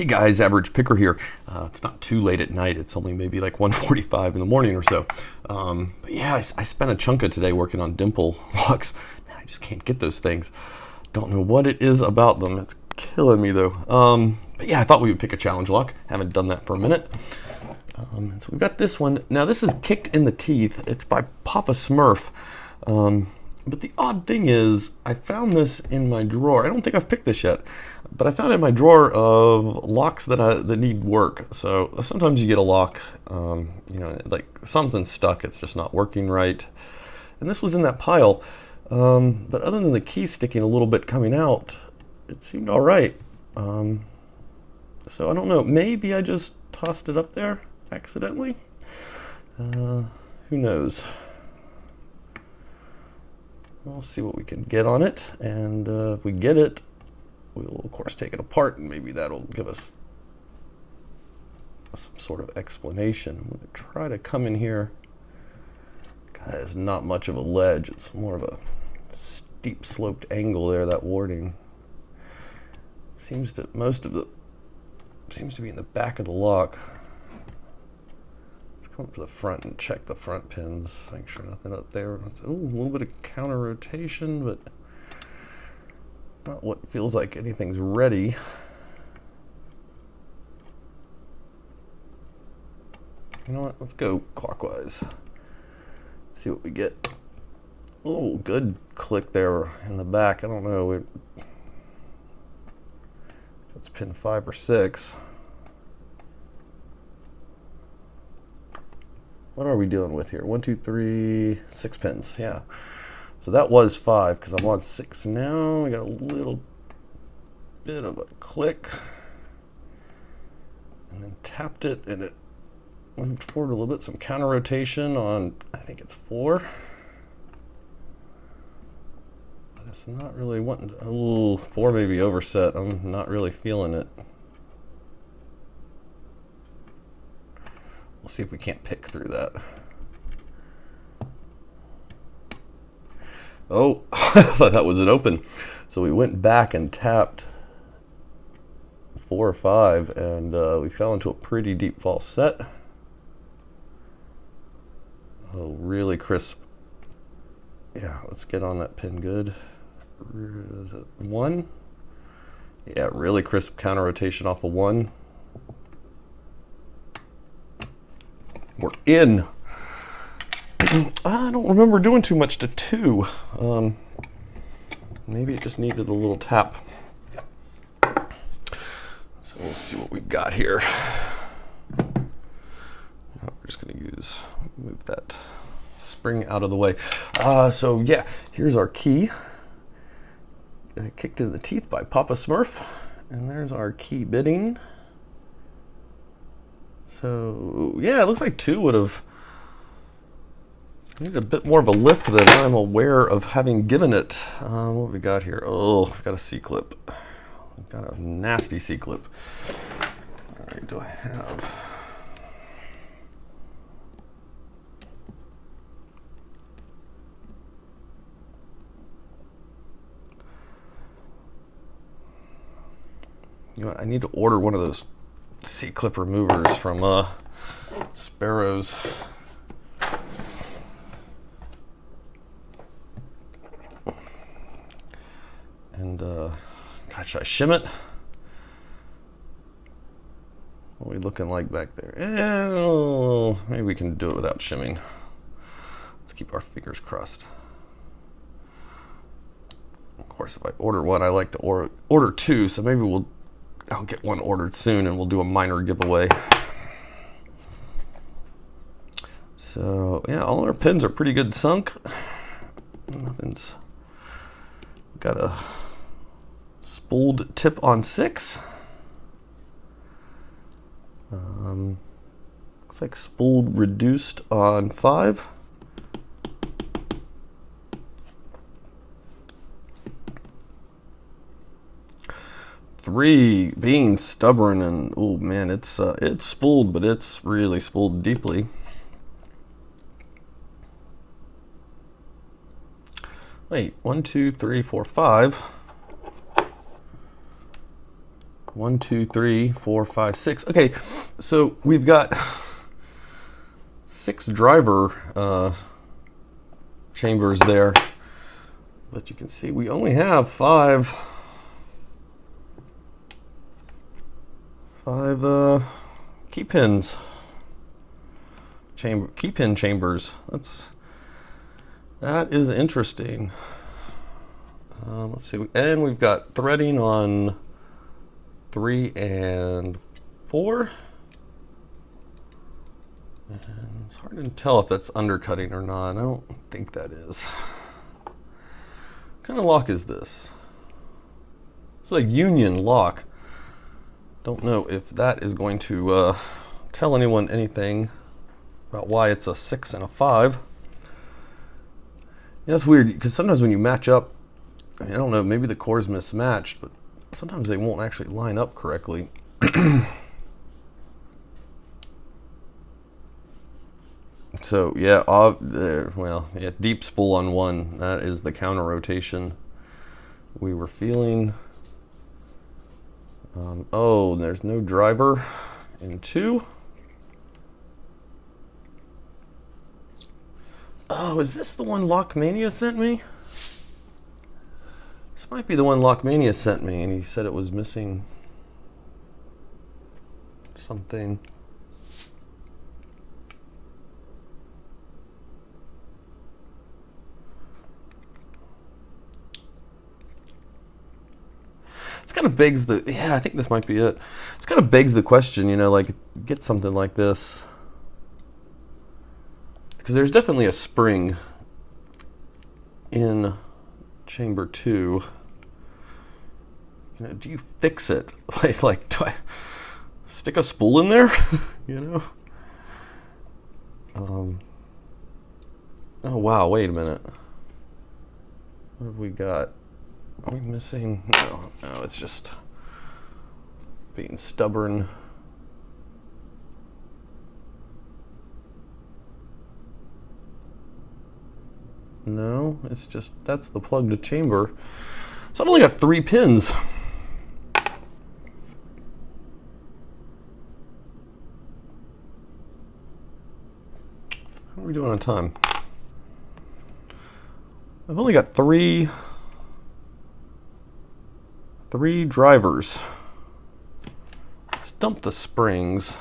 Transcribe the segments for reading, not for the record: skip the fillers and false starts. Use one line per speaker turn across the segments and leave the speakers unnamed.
Hey guys, Average Picker here. It's not too late at night. It's only maybe like 1:45 in the morning or so. But yeah, I spent a chunk of today working on dimple locks. Man, I just can't get those things. Don't know what it is about them. It's killing me though. But yeah, I thought we would pick a challenge lock. Haven't done that for a minute. So we've got this one. Now this is Kicked in the Teeth. It's by Papa Smurf. But the odd thing is, I found this in my drawer. I don't think I've picked this yet, but I found it in my drawer of locks that need work. So sometimes you get a lock, like something's stuck, it's just not working right. And this was in that pile. But other than the key sticking a little bit coming out, it seemed all right. So I don't know, maybe I just tossed it up there accidentally. Who knows? We'll see what we can get on it, and if we get it, we'll of course take it apart, and maybe that'll give us some sort of explanation. I'm going to try to come in here. God, it's not much of a ledge. It's more of a steep sloped angle there, that warding. Seems to be in the back of the lock. Up to the front and check the front pins. Make sure nothing up there. Ooh, a little bit of counter rotation, but not what feels like anything's ready. You know what? Let's go clockwise. See what we get. Oh, good click there in the back. I don't know. That's pin 5 or 6. What are we dealing with here? 1, 2, 3, 6 pins. Yeah. So that was 5 because I'm on 6 now. We got a little bit of a click. And then tapped it and it moved forward a little bit. Some counter rotation on, I think it's 4. But it's not really wanting to, oh, 4 may be overset. I'm not really feeling it. We'll see if we can't pick through that. Oh, I thought that was an open. So we went back and tapped 4 or 5, and we fell into a pretty deep false set. Oh, really crisp. Yeah, let's get on that pin good. Is it 1? Yeah, really crisp counter rotation off of 1. We're in. I don't remember doing too much to 2. Maybe it just needed a little tap. So we'll see what we've got here. We're just going to move that spring out of the way. So yeah, here's our key. Kicked in the Teeth by Papa Smurf. And there's our key bitting. So yeah, it looks like 2 would have needed a bit more of a lift than I'm aware of having given it. What have we got here? Oh, we've got a C-clip. We've got a nasty C-clip. All right, do I have? You know what, I need to order one of those C-clip removers from Sparrows. And God, should I shim it? What are we looking like back there? Maybe we can do it without shimming. Let's keep our fingers crossed. Of course, if I order one, I like to order 2, so maybe I'll get one ordered soon and we'll do a minor giveaway. So yeah, all our pins are pretty good sunk. Nothing's got a spooled tip on 6. Looks like spooled reduced on 5. Three, being stubborn, and oh man, it's spooled, but it's really spooled deeply. Wait, 1, 2, 3, 4, 5. 1, 2, 3, 4, 5, 6. Okay, so we've got 6 driver chambers there, but you can see we only have 5 key pins. Key pin chambers. That is interesting. Let's see, and we've got threading on 3 and 4. And it's hard to tell if that's undercutting or not. I don't think that is. What kind of lock is this? It's a union lock. Don't know if that is going to tell anyone anything about why it's a 6 and a 5. Yeah, that's weird because sometimes when you match up, I don't know, maybe the core's mismatched, but sometimes they won't actually line up correctly. So yeah, deep spool on 1. That is the counter rotation we were feeling. Oh, there's no driver in 2. Oh, is this the one Lockmania sent me? This might be the one Lockmania sent me, and he said it was missing something. This kind of begs the, yeah, I think this might be it. This kind of begs the question, you know, like, get something like this. Because there's definitely a spring in chamber 2. You know, do you fix it? Like, do I stick a spool in there? You know? Oh wow, wait a minute. What have we got? Are we missing? No, it's just being stubborn. No, it's just, that's the plug to chamber. So I've only got 3 pins. How are we doing on time? I've only got three drivers. Let's dump the springs.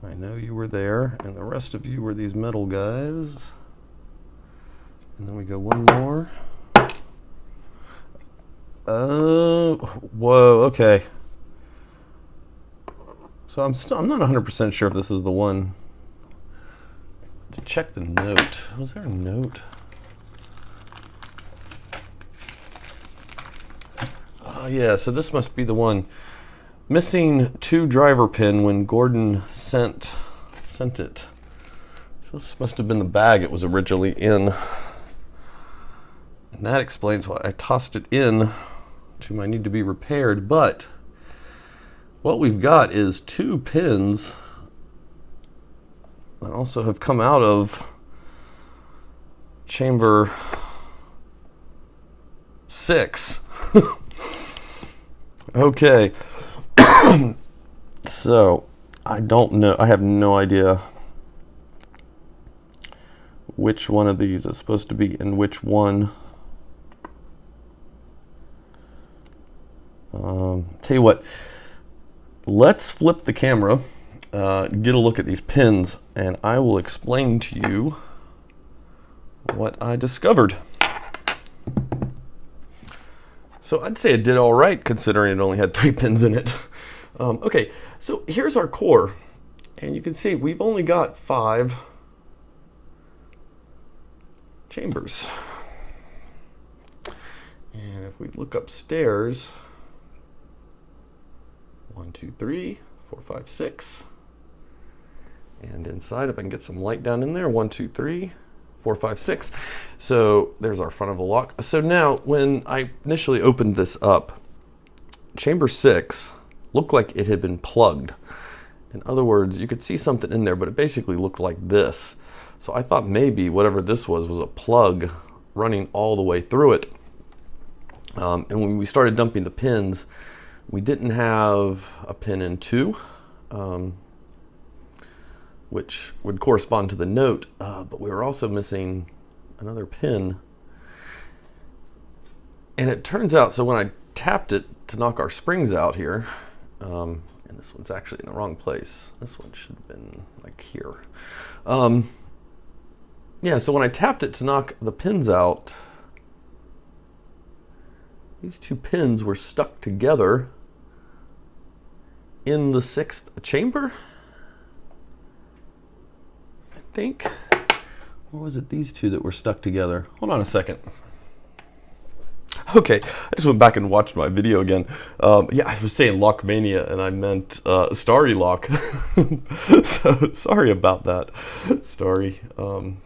I know you were there, and the rest of you were these metal guys. And then we go one more. Whoa, okay. So I'm not 100% sure if this is the one. To check the note. Was there a note? Oh yeah, so this must be the one. Missing 2 driver pin when Gordon sent it. So this must have been the bag it was originally in. And that explains why I tossed it in to my need to be repaired. But what we've got is 2 pins that also have come out of chamber 6. Okay. So, I don't know. I have no idea which one of these is supposed to be in which one. Tell you what, let's flip the camera, get a look at these pins, and I will explain to you what I discovered. So I'd say it did all right considering it only had 3 pins in it. Okay, so here's our core, and you can see we've only got 5 chambers. And if we look upstairs, 1, 2, 3, 4, 5, 6. And inside, if I can get some light down in there, 1, 2, 3, 4, 5, 6. So there's our front of the lock. So now when I initially opened this up, chamber 6 looked like it had been plugged. In other words, you could see something in there, but it basically looked like this. So I thought maybe whatever this was a plug running all the way through it. And when we started dumping the pins, we didn't have a pin in 2, which would correspond to the note, but we were also missing another pin. And it turns out, so when I tapped it to knock our springs out here, and this one's actually in the wrong place. This one should have been like here. Yeah, so when I tapped it to knock the pins out, these 2 pins were stuck together in the 6th chamber, I think. Or was it these 2 that were stuck together? Hold on a second. Okay, I just went back and watched my video again. Yeah, I was saying Lockmania and I meant Starry Lock. So sorry about that, Starry.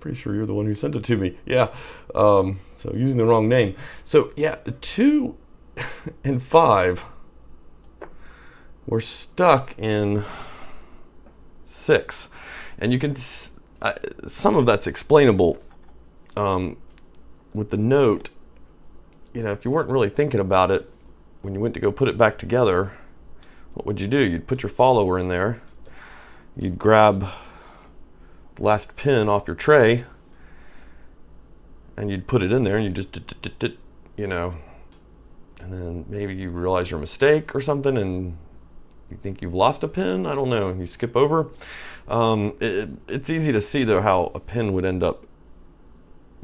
Pretty sure you're the one who sent it to me. Yeah, so using the wrong name. So yeah, 2 and 5 were stuck in 6. And you can, some of that's explainable with the note. You know, if you weren't really thinking about it, when you went to go put it back together, what would you do? You'd put your follower in there, you'd grab the last pin off your tray, and you'd put it in there, and you just, you know, and then maybe you realize your mistake or something, and you think you've lost a pin, I don't know, and you skip over. It's easy to see, though, how a pin would end up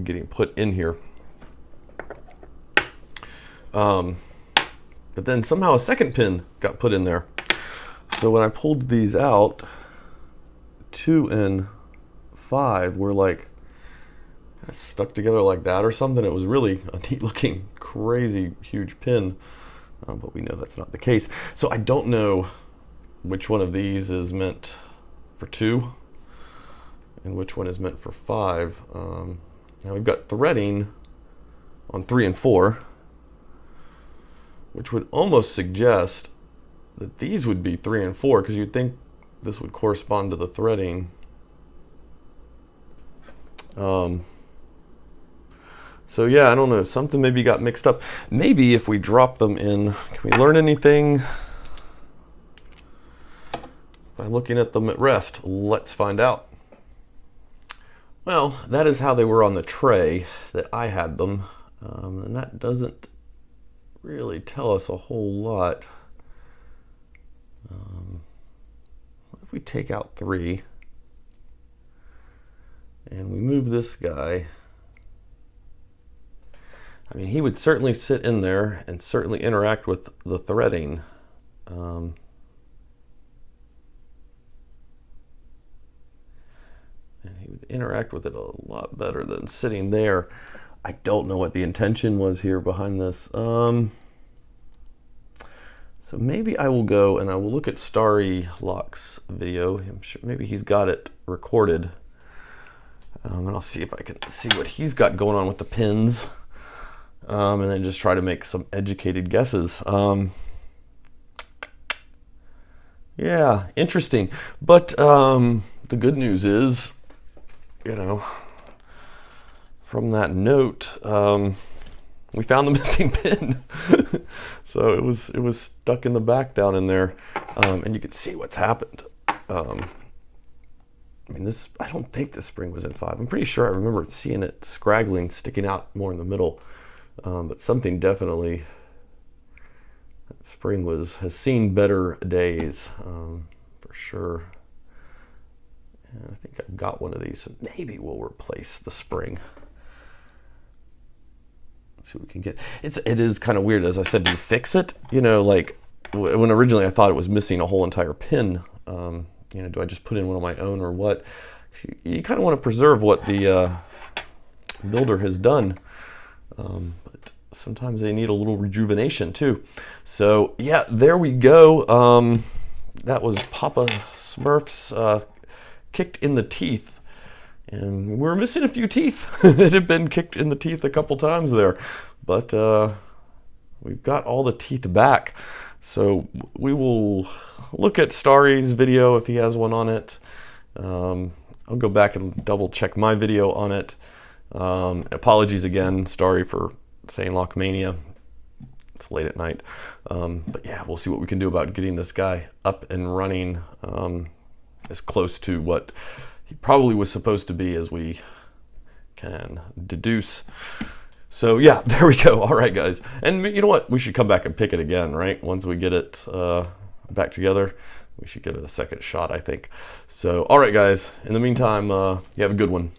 getting put in here. But then somehow a second pin got put in there. So when I pulled these out, 2 and 5 were like stuck together like that or something. It was really a neat looking, crazy, huge pin. But we know that's not the case. So I don't know which one of these is meant for 2 and which one is meant for 5. Now we've got threading on 3 and 4. Which would almost suggest that these would be 3 and 4, because you'd think this would correspond to the threading. So yeah, I don't know, something maybe got mixed up. Maybe if we drop them in, can we learn anything by looking at them at rest? Let's find out. Well, that is how they were on the tray that I had them, and that doesn't really tell us a whole lot. What if we take out 3 and we move this guy? I mean, he would certainly sit in there and certainly interact with the threading. And he would interact with it a lot better than sitting there. I don't know what the intention was here behind this. So maybe I will go and I will look at Starry Lock's video. I'm sure maybe he's got it recorded. And I'll see if I can see what he's got going on with the pins. And then just try to make some educated guesses. Yeah, interesting. But the good news is, you know, from that note, we found the missing pin. So it was stuck in the back down in there, and you could see what's happened. I mean, this, I don't think this spring was in 5. I'm pretty sure I remember seeing it scraggling, sticking out more in the middle, but something definitely, that spring has seen better days, for sure. And I think I've got one of these, so maybe we'll replace the spring. See what we can get. It is kind of weird, as I said, to fix it. You know, like when originally I thought it was missing a whole entire pin. You know, do I just put in one of my own or what? You kind of want to preserve what the builder has done, but sometimes they need a little rejuvenation too. So yeah, there we go. That was Papa Smurf's kicked in the teeth. And we're missing a few teeth that have been kicked in the teeth a couple times there. But we've got all the teeth back. So we will look at Starry's video if he has one on it. I'll go back and double check my video on it. Apologies again, Starry, for saying Lockmania. It's late at night. But yeah, we'll see what we can do about getting this guy up and running as close to what he probably was supposed to be as we can deduce. So yeah, there we go. All right, guys. And you know what? We should come back and pick it again, right? Once we get it back together, we should give it a second shot, I think. So, all right, guys. In the meantime, you have a good one.